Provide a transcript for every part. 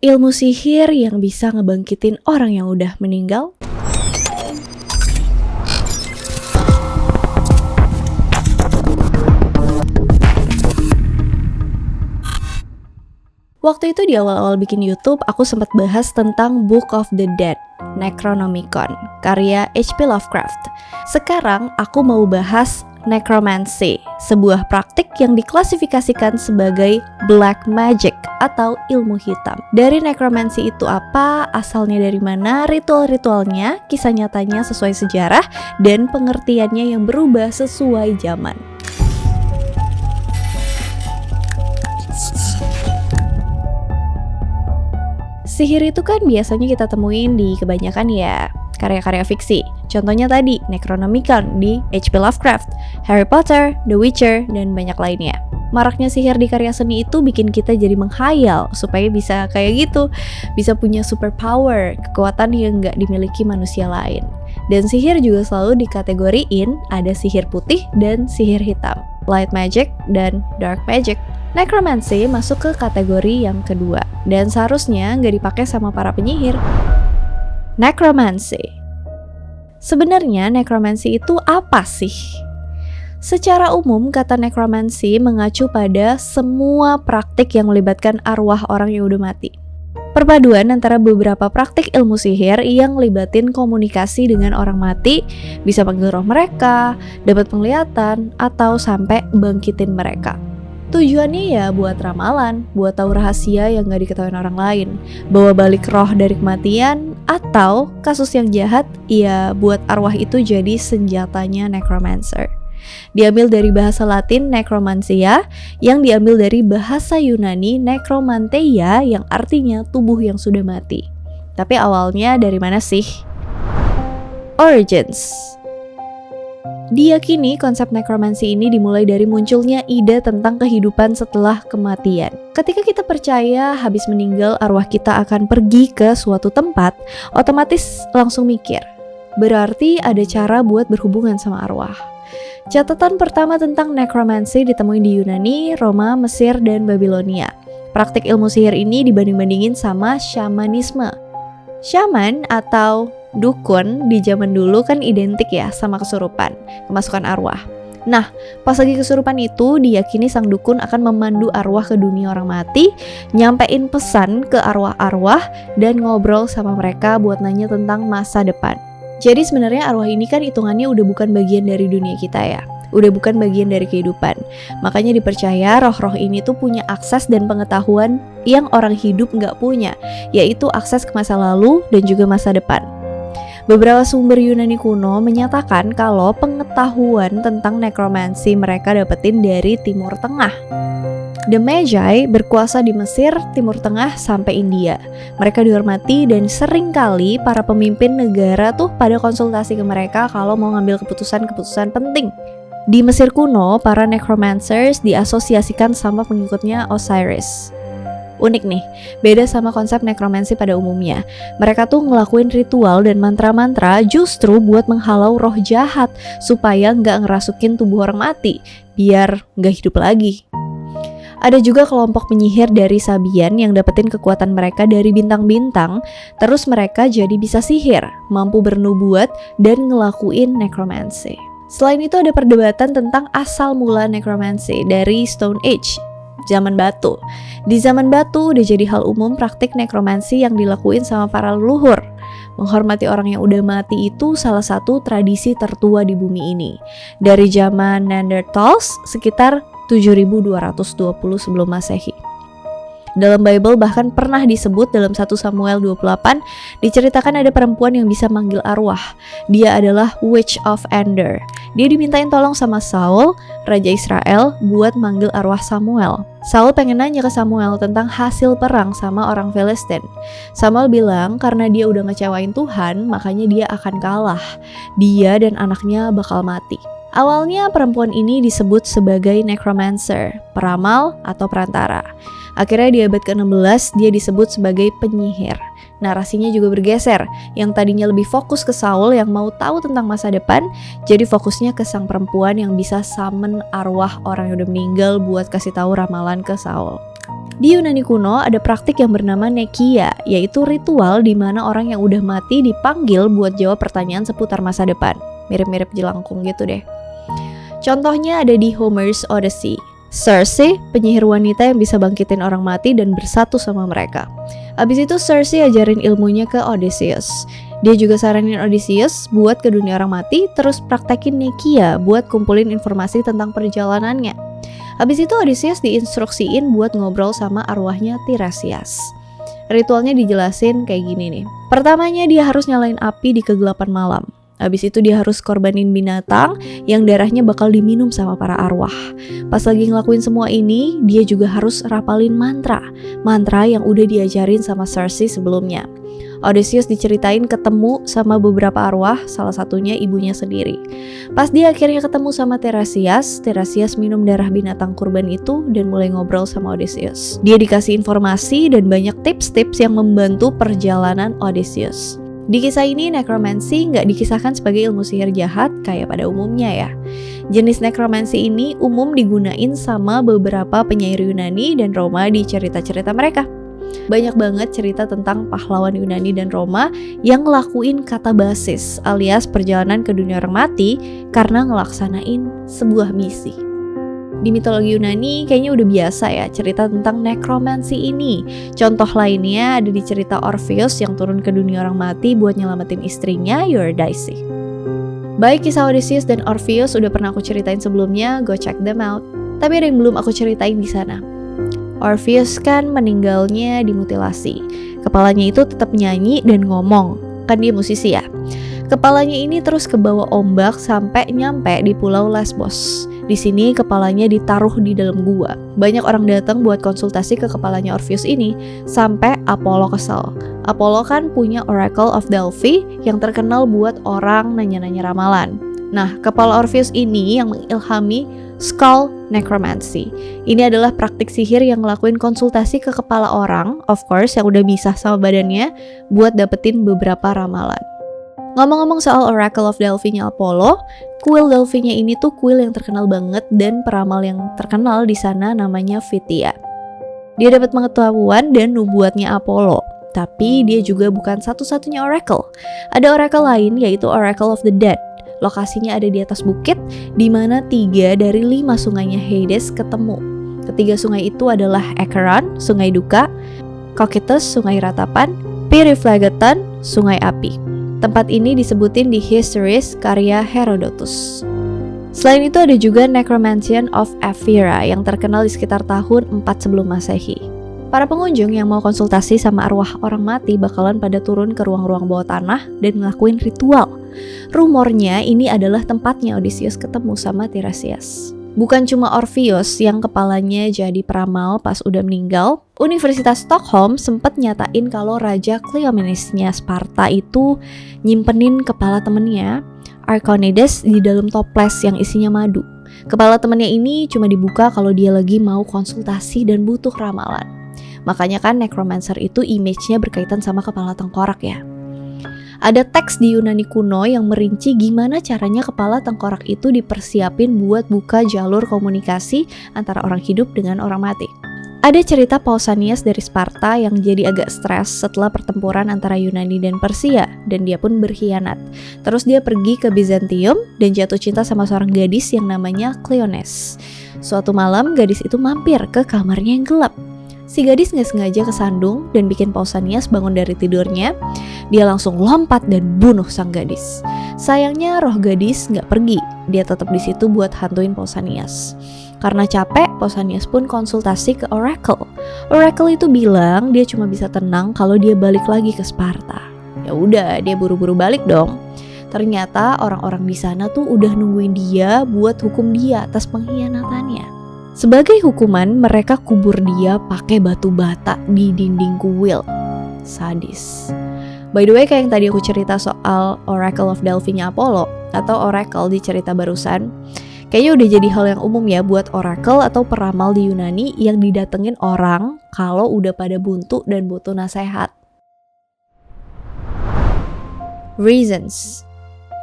Ilmu sihir yang bisa ngebangkitin orang yang udah meninggal? Waktu itu di awal-awal bikin YouTube, aku sempat bahas tentang Book of the Dead, Necronomicon, karya H.P. Lovecraft. Sekarang aku mau bahas Necromancy, sebuah praktik yang diklasifikasikan sebagai Black Magic atau ilmu hitam. Dari Necromancy itu apa, asalnya dari mana, ritual-ritualnya, kisah nyatanya sesuai sejarah, dan pengertiannya yang berubah sesuai zaman. Sihir itu kan biasanya kita temuin di kebanyakan ya karya-karya fiksi. Contohnya tadi Necronomicon di H.P. Lovecraft, Harry Potter, The Witcher, dan banyak lainnya. Maraknya sihir di karya seni itu bikin kita jadi menghayal supaya bisa kayak gitu, bisa punya superpower, kekuatan yang nggak dimiliki manusia lain. Dan sihir juga selalu dikategoriin ada sihir putih dan sihir hitam, light magic dan dark magic. Necromancy masuk ke kategori yang kedua dan seharusnya nggak dipakai sama para penyihir. Necromancy. Sebenarnya necromancy itu apa sih? Secara umum kata necromancy mengacu pada semua praktik yang melibatkan arwah orang yang udah mati. Perpaduan antara beberapa praktik ilmu sihir yang libatin komunikasi dengan orang mati, bisa panggil roh mereka, dapat penglihatan, atau sampai bangkitin mereka. Tujuannya ya buat ramalan, buat tahu rahasia yang gak diketahui orang lain, bawa balik roh dari kematian, atau kasus yang jahat, ya buat arwah itu jadi senjatanya necromancer. Diambil dari bahasa Latin necromancia, yang diambil dari bahasa Yunani necromanteia yang artinya tubuh yang sudah mati. Tapi awalnya dari mana sih? Origins. Diyakini konsep necromancy ini dimulai dari munculnya ide tentang kehidupan setelah kematian. Ketika kita percaya habis meninggal arwah kita akan pergi ke suatu tempat, otomatis langsung mikir, berarti ada cara buat berhubungan sama arwah. Catatan pertama tentang necromancy ditemui di Yunani, Roma, Mesir, dan Babilonia. Praktik ilmu sihir ini dibanding-bandingin sama shamanisme. Shaman atau dukun di zaman dulu kan identik ya sama kesurupan, kemasukan arwah. Nah, pas lagi kesurupan itu diyakini sang dukun akan memandu arwah ke dunia orang mati, nyampein pesan ke arwah-arwah dan ngobrol sama mereka buat nanya tentang masa depan. Jadi sebenarnya arwah ini kan hitungannya udah bukan bagian dari dunia kita ya, udah bukan bagian dari kehidupan. Makanya dipercaya roh-roh ini tuh punya akses dan pengetahuan yang orang hidup nggak punya, yaitu akses ke masa lalu dan juga masa depan. Beberapa sumber Yunani kuno menyatakan kalau pengetahuan tentang necromancy mereka dapetin dari Timur Tengah. The Magi berkuasa di Mesir, Timur Tengah, sampai India. Mereka dihormati dan seringkali para pemimpin negara tuh pada konsultasi ke mereka kalau mau ngambil keputusan-keputusan penting. Di Mesir kuno, para necromancers diasosiasikan sama pengikutnya Osiris. Unik nih, beda sama konsep necromancy pada umumnya. Mereka tuh ngelakuin ritual dan mantra-mantra justru buat menghalau roh jahat supaya nggak ngerasukin tubuh orang mati, biar nggak hidup lagi. Ada juga kelompok penyihir dari Sabian yang dapetin kekuatan mereka dari bintang-bintang, terus mereka jadi bisa sihir, mampu bernubuat, dan ngelakuin necromancy. Selain itu ada perdebatan tentang asal mula necromancy dari Stone Age, zaman batu. Di zaman batu udah jadi hal umum praktik necromancy yang dilakuin sama para leluhur. Menghormati orang yang udah mati itu salah satu tradisi tertua di bumi ini. Dari zaman Neanderthals sekitar 7220 sebelum Masehi. Dalam Bible bahkan pernah disebut dalam 1 Samuel 28 diceritakan ada perempuan yang bisa manggil arwah. Dia adalah Witch of Endor. Dia dimintain tolong sama Saul, Raja Israel, buat manggil arwah Samuel. Saul pengen nanya ke Samuel tentang hasil perang sama orang Filistin. Samuel bilang karena dia udah ngecewain Tuhan, makanya dia akan kalah. Dia dan anaknya bakal mati. Awalnya perempuan ini disebut sebagai necromancer, peramal atau perantara. Akhirnya di abad ke-16 dia disebut sebagai penyihir. Narasinya juga bergeser, yang tadinya lebih fokus ke Saul yang mau tahu tentang masa depan, jadi fokusnya ke sang perempuan yang bisa summon arwah orang yang udah meninggal buat kasih tahu ramalan ke Saul. Di Yunani kuno ada praktik yang bernama nekia, yaitu ritual di mana orang yang udah mati dipanggil buat jawab pertanyaan seputar masa depan. Mirip-mirip jelangkung gitu deh. Contohnya ada di Homer's Odyssey. Circe, penyihir wanita yang bisa bangkitin orang mati dan bersatu sama mereka. Abis itu Circe ajarin ilmunya ke Odysseus. Dia juga saranin Odysseus buat ke dunia orang mati, terus praktekin nekia buat kumpulin informasi tentang perjalanannya. Habis itu Odysseus diinstruksiin buat ngobrol sama arwahnya Tiresias. Ritualnya dijelasin kayak gini nih. Pertamanya dia harus nyalain api di kegelapan malam. Habis itu dia harus korbanin binatang yang darahnya bakal diminum sama para arwah. Pas lagi ngelakuin semua ini, dia juga harus rapalin mantra yang udah diajarin sama Circe sebelumnya. Odysseus diceritain ketemu sama beberapa arwah, salah satunya ibunya sendiri. Pas dia akhirnya ketemu sama Tiresias minum darah binatang kurban itu dan mulai ngobrol sama Odysseus. Dia dikasih informasi dan banyak tips-tips yang membantu perjalanan Odysseus. Di kisah ini, necromancy nggak dikisahkan sebagai ilmu sihir jahat kayak pada umumnya ya. Jenis necromancy ini umum digunain sama beberapa penyair Yunani dan Roma di cerita-cerita mereka. Banyak banget cerita tentang pahlawan Yunani dan Roma yang ngelakuin kata basis alias perjalanan ke dunia orang mati karena ngelaksanain sebuah misi. Di mitologi Yunani kayaknya udah biasa ya cerita tentang necromancy ini. Contoh lainnya ada di cerita Orpheus yang turun ke dunia orang mati buat nyelamatin istrinya Eurydice. Baik kisah Odysseus dan Orpheus udah pernah aku ceritain sebelumnya, go check them out. Tapi ada yang belum aku ceritain di sana. Orpheus kan meninggalnya dimutilasi. Kepalanya itu tetap nyanyi dan ngomong. Kan dia musisi ya. Kepalanya ini terus kebawa ombak sampai nyampe di pulau Lesbos. Di sini kepalanya ditaruh di dalam gua. Banyak orang datang buat konsultasi ke kepalanya Orpheus ini sampai Apollo kesel. Apollo kan punya Oracle of Delphi yang terkenal buat orang nanya-nanya ramalan. Nah, kepala Orpheus ini yang mengilhami skull necromancy. Ini adalah praktik sihir yang ngelakuin konsultasi ke kepala orang, of course yang udah misah sama badannya, buat dapetin beberapa ramalan. Ngomong-ngomong soal Oracle of Delphi-nya Apollo, kuil Delphi-nya ini tuh kuil yang terkenal banget dan peramal yang terkenal di sana namanya Phthia. Dia dapat pengetahuan dan nubuatnya Apollo, tapi dia juga bukan satu-satunya oracle. Ada oracle lain yaitu Oracle of the Dead. Lokasinya ada di atas bukit, di mana 3 dari 5 sungainya Hades ketemu. Ketiga sungai itu adalah Acheron, sungai duka, Cocytus, sungai ratapan, Periphlageton, sungai api. Tempat ini disebutin di Histories karya Herodotus. Selain itu ada juga Necromantian of Ephyra yang terkenal di sekitar tahun 4 sebelum Masehi. Para pengunjung yang mau konsultasi sama arwah orang mati bakalan pada turun ke ruang-ruang bawah tanah dan ngelakuin ritual. Rumornya ini adalah tempatnya Odysseus ketemu sama Tiresias. Bukan cuma Orpheus yang kepalanya jadi peramal pas udah meninggal, Universitas Stockholm sempat nyatain kalau Raja Cleomenesnya Sparta itu nyimpenin kepala temennya Archonides di dalam toples yang isinya madu. Kepala temennya ini cuma dibuka kalau dia lagi mau konsultasi dan butuh ramalan. Makanya kan necromancer itu image-nya berkaitan sama kepala tengkorak ya. Ada teks di Yunani kuno yang merinci gimana caranya kepala tengkorak itu dipersiapin buat buka jalur komunikasi antara orang hidup dengan orang mati. Ada cerita Pausanias dari Sparta yang jadi agak stres setelah pertempuran antara Yunani dan Persia, dan dia pun berkhianat. Terus dia pergi ke Bizantium dan jatuh cinta sama seorang gadis yang namanya Cleones. Suatu malam gadis itu mampir ke kamarnya yang gelap. Si gadis gak sengaja kesandung dan bikin Pausanias bangun dari tidurnya. Dia langsung lompat dan bunuh sang gadis. Sayangnya roh gadis gak pergi, dia tetap di situ buat hantuin Pausanias. Karena capek, Pausanias pun konsultasi ke Oracle. Oracle itu bilang dia cuma bisa tenang kalau dia balik lagi ke Sparta. Ya udah, dia buru-buru balik dong. Ternyata orang-orang di sana tuh udah nungguin dia buat hukum dia atas pengkhianatannya. Sebagai hukuman, mereka kubur dia pakai batu bata di dinding kuil. Sadis. By the way, kayak yang tadi aku cerita soal Oracle of Delphi-nya Apollo atau Oracle di cerita barusan, kayaknya udah jadi hal yang umum ya buat oracle atau peramal di Yunani yang didatengin orang kalau udah pada buntu dan butuh nasihat. Reasons.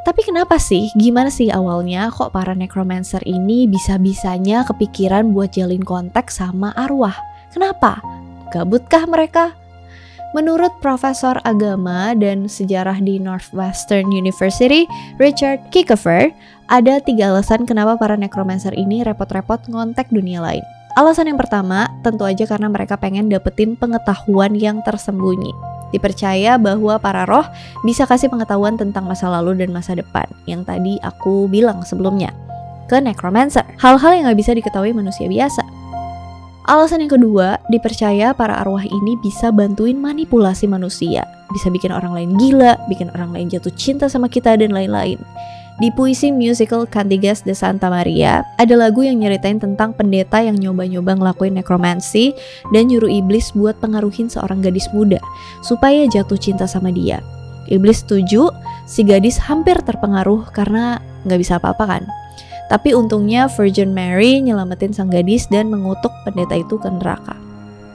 Tapi kenapa sih? Gimana sih awalnya kok para necromancer ini bisa-bisanya kepikiran buat jalin kontak sama arwah? Kenapa? Gabutkah mereka? Menurut profesor agama dan sejarah di Northwestern University, Richard Kickover, ada 3 alasan kenapa para necromancer ini repot-repot ngontek dunia lain. Alasan yang pertama, tentu aja karena mereka pengen dapetin pengetahuan yang tersembunyi. Dipercaya bahwa para roh bisa kasih pengetahuan tentang masa lalu dan masa depan, yang tadi aku bilang sebelumnya, ke necromancer. Hal-hal yang gak bisa diketahui manusia biasa. Alasan yang kedua, dipercaya para arwah ini bisa bantuin manipulasi manusia. Bisa bikin orang lain gila, bikin orang lain jatuh cinta sama kita, dan lain-lain. Di puisi musical Cantigas de Santa Maria, ada lagu yang nyeritain tentang pendeta yang nyoba-nyoba ngelakuin nekromansi dan nyuruh iblis buat pengaruhin seorang gadis muda supaya jatuh cinta sama dia. Iblis setuju, si gadis hampir terpengaruh karena gak bisa apa-apa kan. Tapi untungnya Virgin Mary nyelamatin sang gadis dan mengutuk pendeta itu ke neraka.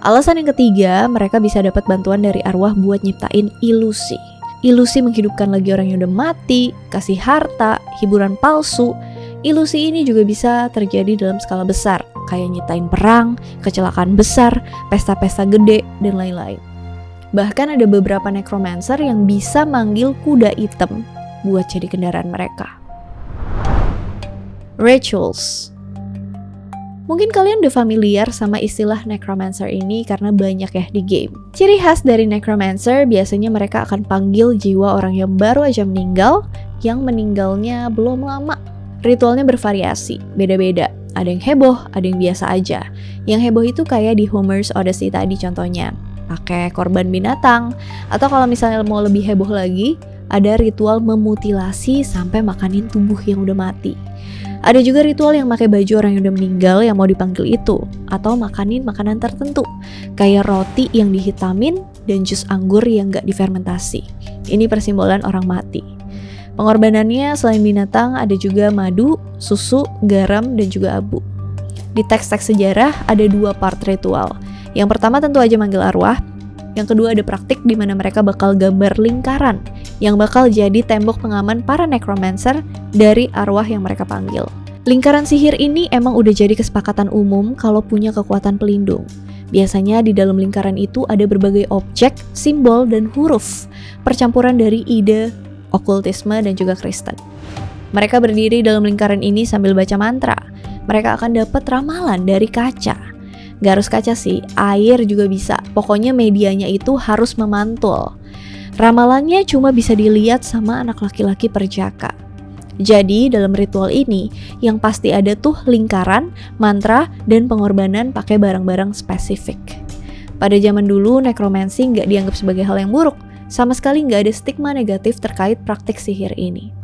Alasan yang ketiga, mereka bisa dapat bantuan dari arwah buat nyiptain ilusi. Ilusi menghidupkan lagi orang yang udah mati, kasih harta, hiburan palsu. Ilusi ini juga bisa terjadi dalam skala besar, kayak nyiptain perang, kecelakaan besar, pesta-pesta gede, dan lain-lain. Bahkan ada beberapa necromancer yang bisa manggil kuda hitam buat jadi kendaraan mereka. Rituals. Mungkin kalian udah familiar sama istilah necromancer ini karena banyak ya di game. Ciri khas dari necromancer biasanya mereka akan panggil jiwa orang yang baru aja meninggal, yang meninggalnya belum lama. Ritualnya bervariasi, beda-beda. Ada yang heboh, ada yang biasa aja. Yang heboh itu kayak di Homer's Odyssey tadi contohnya, pakai korban binatang. Atau kalau misalnya mau lebih heboh lagi, ada ritual memutilasi sampai makanin tubuh yang udah mati. Ada juga ritual yang pakai baju orang yang udah meninggal yang mau dipanggil itu, atau makanin makanan tertentu, kayak roti yang dihitamin dan jus anggur yang gak difermentasi. Ini persimbolan orang mati. Pengorbanannya selain binatang ada juga madu, susu, garam, dan juga abu. Di teks-teks sejarah ada 2 part ritual. Yang pertama tentu aja manggil arwah. Yang kedua ada praktik di mana mereka bakal gambar lingkaran yang bakal jadi tembok pengaman para necromancer dari arwah yang mereka panggil. Lingkaran sihir ini emang udah jadi kesepakatan umum kalau punya kekuatan pelindung. Biasanya di dalam lingkaran itu ada berbagai objek, simbol, dan huruf, percampuran dari ide, okultisme, dan juga Kristen. Mereka berdiri dalam lingkaran ini sambil baca mantra. Mereka akan dapat ramalan dari kaca. Gak harus kaca sih, air juga bisa. Pokoknya medianya itu harus memantul. Ramalannya cuma bisa dilihat sama anak laki-laki perjaka. Jadi dalam ritual ini, yang pasti ada tuh lingkaran, mantra, dan pengorbanan pakai barang-barang spesifik. Pada zaman dulu, necromancy gak dianggap sebagai hal yang buruk. Sama sekali gak ada stigma negatif terkait praktik sihir ini.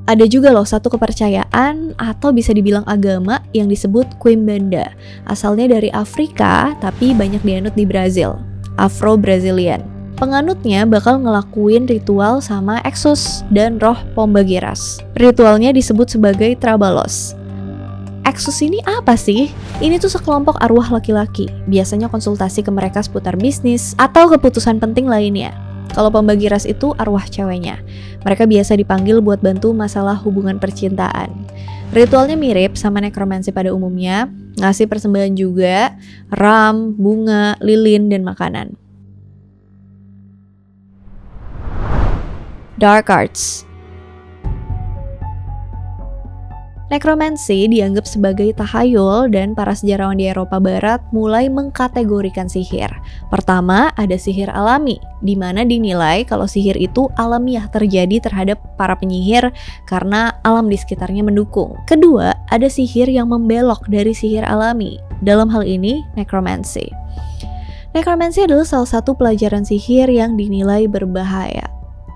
Ada juga loh satu kepercayaan atau bisa dibilang agama yang disebut Quimbanda. Asalnya dari Afrika tapi banyak dianut di Brazil, Afro-Brazilian. Penganutnya bakal ngelakuin ritual sama Exus dan roh Pombagiras. Ritualnya disebut sebagai Trabalos. Exus ini apa sih? Ini tuh sekelompok arwah laki-laki. Biasanya konsultasi ke mereka seputar bisnis atau keputusan penting lainnya. Kalau Pombagiras itu arwah ceweknya. Mereka biasa dipanggil buat bantu masalah hubungan percintaan. Ritualnya mirip sama nekromansi pada umumnya, ngasih persembahan juga, ram, bunga, lilin, dan makanan. Dark Arts. Nekromansi dianggap sebagai tahayul dan para sejarawan di Eropa Barat mulai mengkategorikan sihir. Pertama, ada sihir alami, di mana dinilai kalau sihir itu alamiah terjadi terhadap para penyihir karena alam di sekitarnya mendukung. Kedua, ada sihir yang membelok dari sihir alami. Dalam hal ini, nekromansi. Nekromansi adalah salah satu pelajaran sihir yang dinilai berbahaya.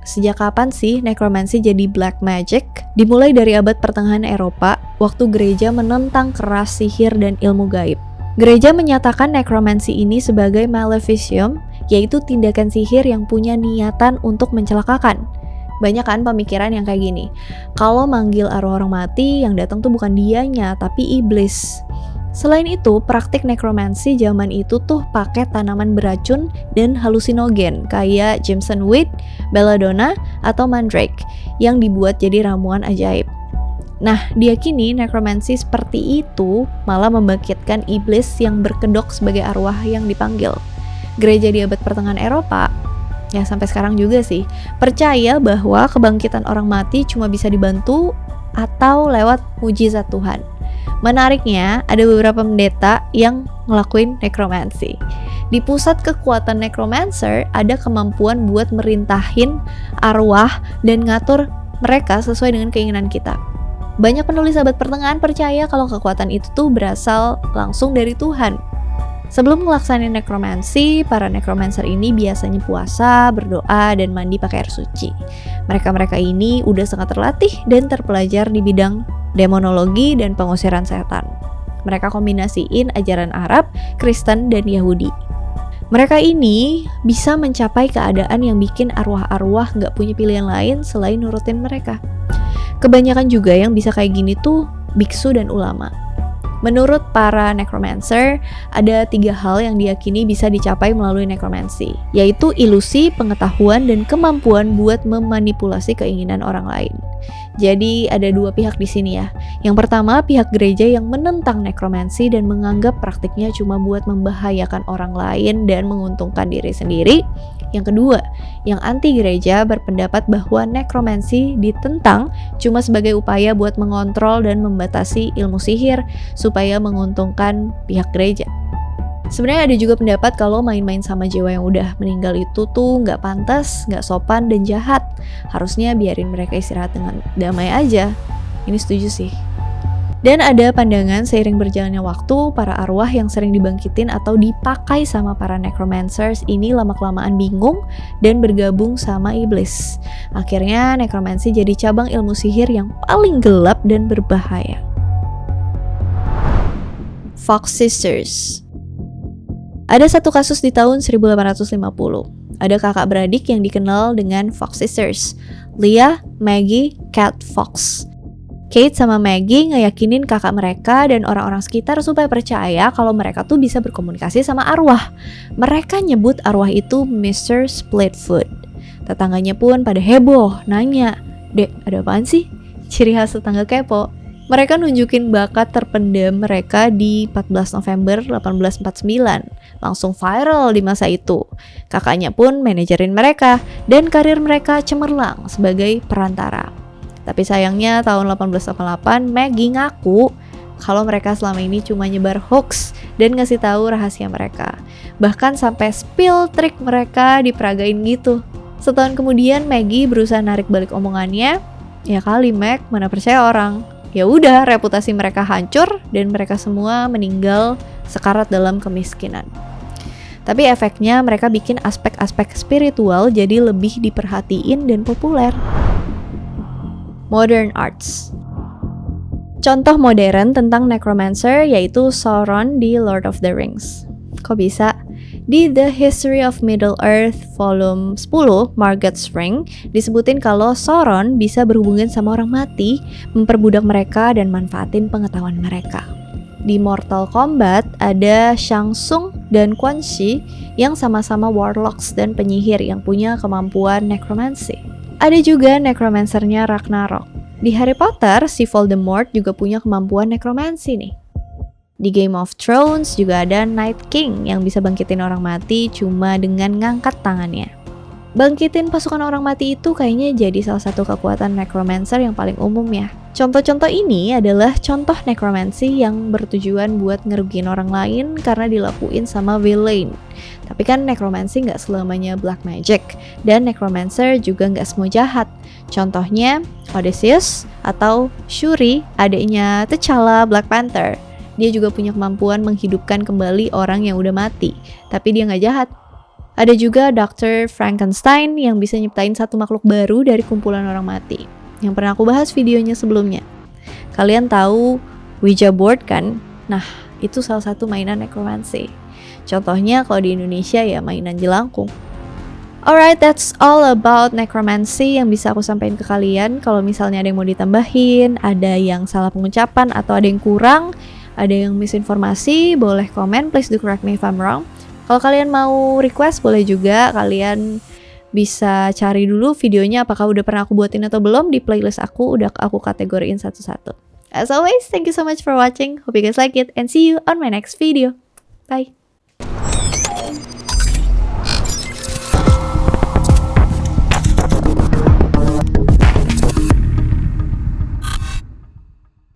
Sejak kapan sih nekromansi jadi black magic? Dimulai dari abad pertengahan Eropa, waktu gereja menentang keras sihir dan ilmu gaib. Gereja menyatakan nekromansi ini sebagai maleficium, yaitu tindakan sihir yang punya niatan untuk mencelakakan. Banyak kan pemikiran yang kayak gini, kalau manggil arwah orang mati, yang datang tuh bukan dianya, tapi iblis. Selain itu, praktik nekromansi zaman itu tuh pakai tanaman beracun dan halusinogen kayak Jameson weed, belladonna, atau mandrake yang dibuat jadi ramuan ajaib. Nah, diyakini nekromansi seperti itu malah membangkitkan iblis yang berkedok sebagai arwah yang dipanggil. Gereja di abad pertengahan Eropa, ya sampai sekarang juga sih, percaya bahwa kebangkitan orang mati cuma bisa dibantu atau lewat mujizat Tuhan. Menariknya, ada beberapa pendeta yang ngelakuin nekromansi. Di pusat kekuatan necromancer ada kemampuan buat merintahin arwah dan ngatur mereka sesuai dengan keinginan kita. Banyak penulis abad pertengahan percaya kalau kekuatan itu tuh berasal langsung dari Tuhan. Sebelum ngelaksanain nekromansi, para necromancer ini biasanya puasa, berdoa, dan mandi pakai air suci. Mereka-mereka ini udah sangat terlatih dan terpelajar di bidang demonologi dan pengusiran setan. Mereka kombinasiin ajaran Arab, Kristen, dan Yahudi. Mereka ini bisa mencapai keadaan yang bikin arwah-arwah nggak punya pilihan lain selain nurutin mereka. Kebanyakan juga yang bisa kayak gini tuh biksu dan ulama. Menurut para necromancer, ada 3 hal yang diyakini bisa dicapai melalui nekromansi, yaitu ilusi, pengetahuan, dan kemampuan buat memanipulasi keinginan orang lain. Jadi ada 2 pihak di sini ya. Yang pertama, pihak gereja yang menentang nekromansi dan menganggap praktiknya cuma buat membahayakan orang lain dan menguntungkan diri sendiri. Yang kedua, yang anti gereja berpendapat bahwa nekromansi ditentang cuma sebagai upaya buat mengontrol dan membatasi ilmu sihir supaya menguntungkan pihak gereja. Sebenarnya ada juga pendapat kalau main-main sama jiwa yang udah meninggal itu tuh nggak pantas, nggak sopan, dan jahat. Harusnya biarin mereka istirahat dengan damai aja. Ini setuju sih. Dan ada pandangan seiring berjalannya waktu, para arwah yang sering dibangkitin atau dipakai sama para necromancers ini lama-kelamaan bingung dan bergabung sama iblis. Akhirnya nekromansi jadi cabang ilmu sihir yang paling gelap dan berbahaya. Fox Sisters. Ada satu kasus di tahun 1850. Ada kakak beradik yang dikenal dengan Fox Sisters, Leah, Maggie, Cat Fox. Kate sama Maggie ngeyakinin kakak mereka dan orang-orang sekitar supaya percaya kalau mereka tuh bisa berkomunikasi sama arwah. Mereka nyebut arwah itu Mr. Splitfoot. Tetangganya pun pada heboh, nanya, "Dek, ada apaan sih?" Ciri khas tetangga kepo. Mereka nunjukin bakat terpendam mereka di 14 November 1849. Langsung viral di masa itu. Kakaknya pun manajerin mereka dan karir mereka cemerlang sebagai perantara. Tapi sayangnya tahun 1888 Maggie ngaku kalau mereka selama ini cuma nyebar hoax dan ngasih tahu rahasia mereka. Bahkan sampai spill trik mereka diperagain gitu. Setahun kemudian Maggie berusaha narik balik omongannya. Ya kali Mag, mana percaya orang. Ya udah, reputasi mereka hancur dan mereka semua meninggal sekarat dalam kemiskinan. Tapi efeknya mereka bikin aspek-aspek spiritual jadi lebih diperhatiin dan populer. Modern Arts. Contoh modern tentang necromancer yaitu Sauron di Lord of the Rings. Kok bisa? Di The History of Middle-earth volume 10, Margaret's Ring, disebutin kalau Sauron bisa berhubungan sama orang mati, memperbudak mereka dan manfaatin pengetahuan mereka. Di Mortal Kombat ada Shang Tsung dan Quan Chi yang sama-sama warlocks dan penyihir yang punya kemampuan necromancy. Ada juga necromancernya Ragnarok. Di Harry Potter, si Voldemort juga punya kemampuan necromancy nih. Di Game of Thrones juga ada Night King yang bisa bangkitin orang mati cuma dengan ngangkat tangannya. Bangkitin pasukan orang mati itu kayaknya jadi salah satu kekuatan necromancer yang paling umum ya. Contoh-contoh ini adalah contoh necromancy yang bertujuan buat ngerugiin orang lain karena dilakuin sama villain. Tapi kan necromancy nggak selamanya black magic, dan necromancer juga nggak semua jahat. Contohnya Odysseus atau Shuri, adiknya T'Challa Black Panther. Dia juga punya kemampuan menghidupkan kembali orang yang udah mati, tapi dia nggak jahat. Ada juga Dr. Frankenstein yang bisa nyiptain satu makhluk baru dari kumpulan orang mati, yang pernah aku bahas videonya sebelumnya. Kalian tahu Ouija board kan? Nah, itu salah satu mainan necromancy. Contohnya kalau di Indonesia ya mainan jelangkung. Alright, that's all about necromancy yang bisa aku sampaikan ke kalian. Kalau misalnya ada yang mau ditambahin, ada yang salah pengucapan, atau ada yang kurang, ada yang misinformasi, boleh komen, please do correct me if I'm wrong. Kalau kalian mau request, boleh juga kalian bisa cari dulu videonya apakah udah pernah aku buatin atau belum. Di playlist aku udah aku kategoriin satu-satu. As always, thank you so much for watching. Hope you guys like it and see you on my next video. Bye.